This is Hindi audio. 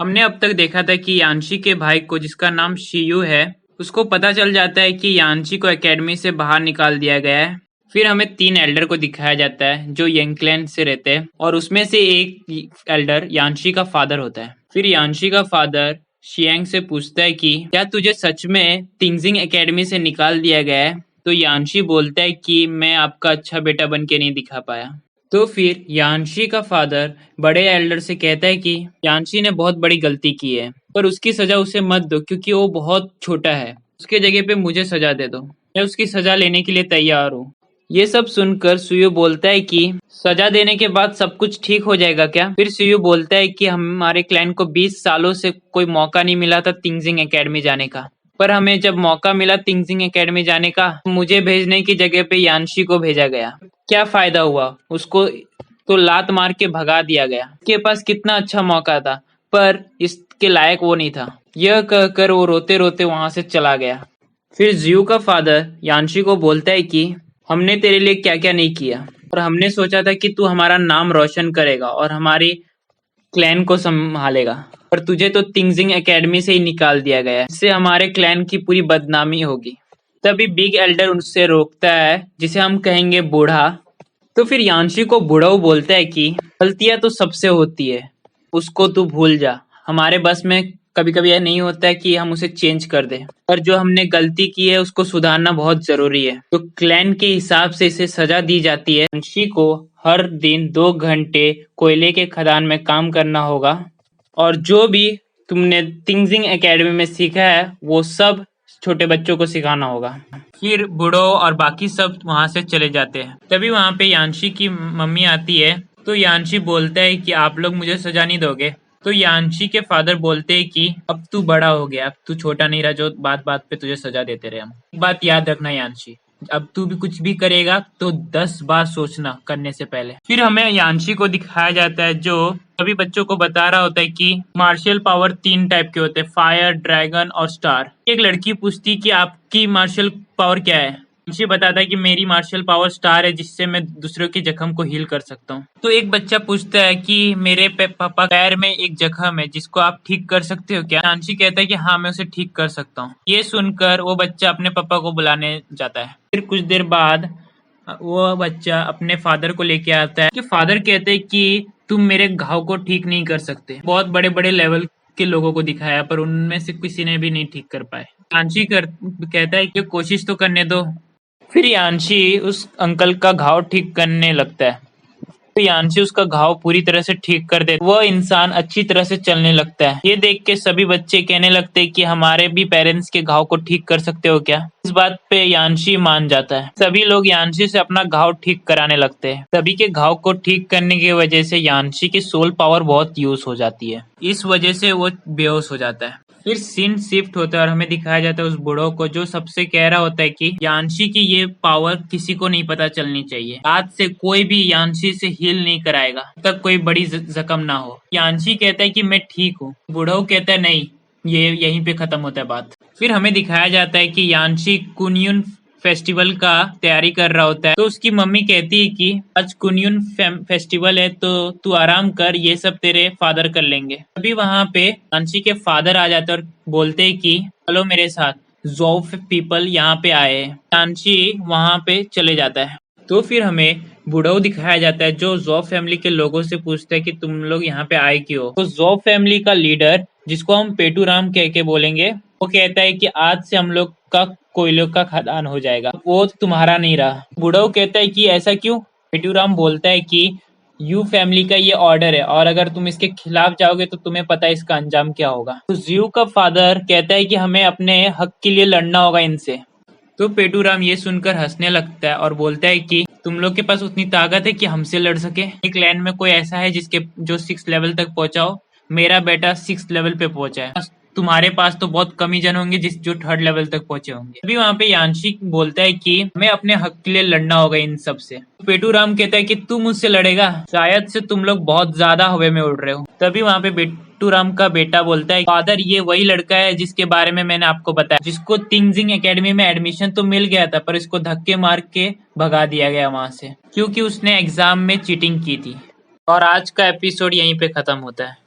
हमने अब तक देखा था कि यान्शी के भाई को, जिसका नाम शियू है, उसको पता चल जाता है कि यान्शी को एकेडमी से बाहर निकाल दिया गया है। फिर हमें 3 एल्डर को दिखाया जाता है जो यंगक्लैन से रहते हैं और उसमें से एक एल्डर यान्शी का फादर होता है। फिर यान्शी का फादर शियांग से पूछता है कि क्या तुझे सच में तिंगजिंग एकेडमी से निकाल दिया गया है? तो यान्शी बोलता है कि मैं आपका अच्छा बेटा बन के नहीं दिखा पाया। तो फिर यान्शी का फादर बड़े एल्डर से कहता है कि यान्शी ने बहुत बड़ी गलती की है, पर उसकी सजा उसे मत दो क्योंकि वो बहुत छोटा है। उसके जगह पे मुझे सजा दे दो, मैं उसकी सजा लेने के लिए तैयार हूँ। ये सब सुनकर सुयू बोलता है कि सजा देने के बाद सब कुछ ठीक हो जाएगा क्या? फिर सुयू बोलता है कि हमारे क्लैन को 20 सालों से कोई मौका नहीं मिला था तिंगजिंग एकेडमी जाने का, पर हमें जब मौका मिला तिंगजिंग एकेडमी जाने का, मुझे भेजने की जगह पे यान्शी को भेजा गया। क्या फायदा हुआ? उसको तो लात मार के भगा दिया गया। उसके पास कितना अच्छा मौका था, पर इसके लायक वो नहीं था। यह कहकर वो रोते रोते वहां से चला गया। फिर जियू का फादर यान्शी को बोलता है कि हमने तेरे लिए क्या क्या नहीं किया, और हमने सोचा था कि तू हमारा नाम रोशन करेगा और हमारी क्लैन को संभालेगा, पर तुझे तो तिंगजिंग एकेडमी से ही निकाल दिया गया है। इससे हमारे क्लैन की पूरी बदनामी होगी। तभी बिग एल्डर उससे रोकता है, जिसे हम कहेंगे बूढ़ा। तो फिर यान्शी को बूढ़ा बोलता है कि गलतियां तो सबसे होती है, उसको तू भूल जा। हमारे बस में कभी कभी यह नहीं होता है कि हम उसे चेंज कर दें, पर जो हमने गलती की है उसको सुधारना बहुत जरूरी है। तो क्लैन के हिसाब से इसे सजा दी जाती है। यान्शी को हर दिन 2 घंटे कोयले के खदान में काम करना होगा, और जो भी तुमने तिंगजिंग एकेडमी में सीखा है वो सब छोटे बच्चों को सिखाना होगा। फिर बूढ़ो और बाकी सब वहां से चले जाते हैं। तभी वहां पे यान्शी की मम्मी आती है। तो यान्शी बोलता है कि आप लोग मुझे सजा नहीं दोगे। तो यान्शी के फादर बोलते हैं कि अब तू बड़ा हो गया, अब तू छोटा नहीं रहा जो बात बात पे तुझे सजा देते रहे हम। एक बात याद रखना यान्शी, अब तू भी कुछ भी करेगा तो 10 बार सोचना करने से पहले। फिर हमें यान्शी को दिखाया जाता है जो सभी बच्चों को बता रहा होता है कि मार्शल पावर 3 टाइप के होते हैं, फायर, ड्रैगन और स्टार। एक लड़की पूछती कि आपकी मार्शल पावर क्या है? यान्शी बताता है कि मेरी मार्शल पावर स्टार है, जिससे मैं दूसरों के जख्म को हील कर सकता हूँ। तो एक बच्चा पूछता है कि मेरे पापा पैर में एक जख्म है जिसको आप ठीक कर सकते हो क्या? यान्शी कहता है कि हाँ, मैं उसे ठीक कर सकता हूँ। ये सुनकर वो बच्चा अपने पापा को बुलाने जाता है। फिर कुछ देर बाद वो बच्चा अपने फादर को लेके आता है कि फादर कहते हैं कि तुम मेरे घाव को ठीक नहीं कर सकते। बहुत बड़े बड़े लेवल के लोगों को दिखाया, पर उनमें से किसी ने भी नहीं ठीक कर पाए। यान्शी कहता है कि कोशिश तो करने दो। फिर यान्शी उस अंकल का घाव ठीक करने लगता है। तो यान्शी उसका घाव पूरी तरह से ठीक कर देता है। वह इंसान अच्छी तरह से चलने लगता है। ये देख के सभी बच्चे कहने लगते हैं कि हमारे भी पेरेंट्स के घाव को ठीक कर सकते हो क्या? इस बात पे यान्शी मान जाता है। सभी लोग यान्शी से अपना घाव ठीक कराने लगते हैं। सभी के घाव को ठीक करने की वजह से यान्शी की सोल पावर बहुत यूज हो जाती है। इस वजह से वो बेहोश हो जाता है। फिर सीन शिफ्ट होता है और हमें दिखाया जाता है उस बूढ़ों को, जो सबसे कह रहा होता है कि यान्शी की ये पावर किसी को नहीं पता चलनी चाहिए। आज से कोई भी यान्शी से हील नहीं कराएगा जब तक कोई बड़ी जख्म ना हो। यान्शी कहता है कि मैं ठीक हूँ। बूढ़ो कहता है नहीं, ये यहीं पे खत्म होता है बात। फिर हमें दिखाया जाता है कि यान्शी कुनयुन फेस्टिवल का तैयारी कर रहा होता है। तो उसकी मम्मी कहती है कि आज कुनयुन फेस्टिवल है तो तू आराम कर, ये सब तेरे फादर कर लेंगे। अभी वहां पे यान्शी के फादर आ जाते हैं और बोलते हैं कि चलो मेरे साथ, ज़ोफ पीपल यहाँ पे आए हैं। यान्शी वहां पे चले जाता है। तो फिर हमें बूढ़ो दिखाया जाता है जो ज़ोफ फैमिली के लोगों से पूछता है कि तुम लोग यहाँ पे आए क्यों? तो ज़ोफ फैमिली का लीडर, जिसको हम पेटूराम कह के बोलेंगे, वो कहता है कि आज से हम लोग का कोयलों का खदान हो जाएगा, वो तुम्हारा नहीं रहा। बूढ़ो कहता है कि ऐसा क्यों? पेटूराम बोलता है कि यू फैमिली का ये ऑर्डर है और अगर तुम इसके खिलाफ जाओगे तो तुम्हें पता है इसका अंजाम क्या होगा। तो जियू का फादर कहता है कि हमें अपने हक के लिए लड़ना होगा इनसे। तो पेटूराम ये सुनकर हंसने लगता है और बोलता है कि तुम लोग के पास उतनी ताकत है कि हमसे लड़ सके? एक लैंड में कोई ऐसा है जिसके जो 6 लेवल तक पहुंचा हो? मेरा बेटा 6 लेवल पे पहुंचा है। तुम्हारे पास तो बहुत कम ही जन होंगे जो 3rd लेवल तक पहुंचे होंगे। अभी वहां पे यान्शी बोलता है कि हमें अपने हक के लिए लड़ना होगा इन सब से। पेटूराम कहता है कि तू मुझसे लड़ेगा? शायद से तुम लोग बहुत ज्यादा हवा में उड़ रहे हो। तभी वहां पे पेटूराम का बेटा बोलता है, फादर ये वही लड़का है जिसके बारे में मैंने आपको बताया, जिसको तिंगजिंग एकेडमी में एडमिशन तो मिल गया था पर इसको धक्के मार के भगा दिया गया वहां से, क्योंकि उसने एग्जाम में चीटिंग की थी। और आज का एपिसोड यहीं पे खत्म होता है।